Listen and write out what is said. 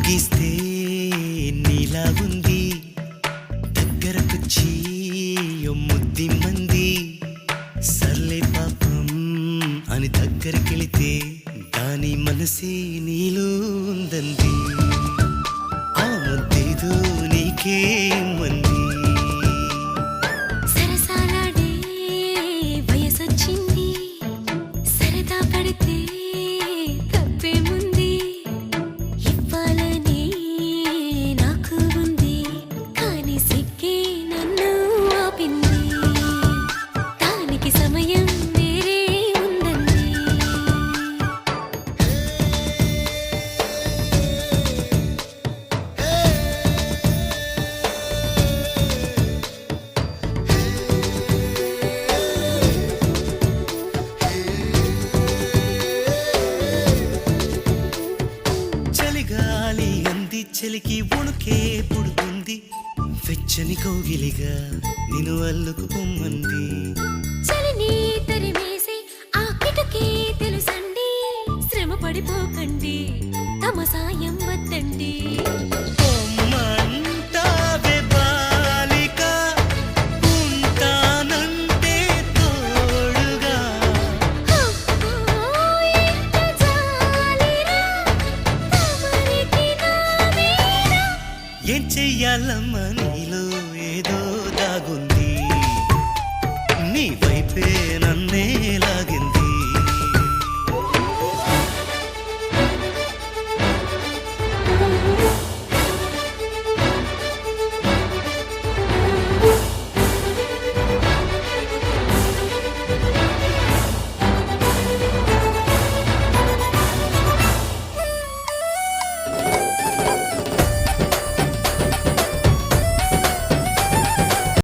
గీస్తే నీలా ఉంది దగ్గరకొచ్చి ముద్ది మంది సర్లే పాపం అని దగ్గరికెళితే దాని మనసే నీలో ఉందంది ఆ ముద్దేదో నీకే మంది సరసాలాడే వయసొచ్చింది సరదా పడితే తప్పేముంది ఇవ్వాలని నాకు ఉంది కానీ సిగ్గే నన్ను ఆపింది దానికి సమయం వేరే ఉందండి చలిగాలి అంది చలికి ఉణుకే పుడుతుంది వెచ్చని కౌగిలిగా నిన్ను అల్లుకు పొమ్మంది చలిని తరిమేసి ఆ కిటకే తెలుసండి శ్రమ పడిపోకండి తమ సాయం వద్దండి పొమ్మంటావే బాలిక, ఉంటానంటే తోడుగా. ఎంత జాలిరా తమరికి నా మీద ఏం చెయ్యాలమ్మా నీలో ఏదో దాగుంది నీ వైపే నన్నే లాగింది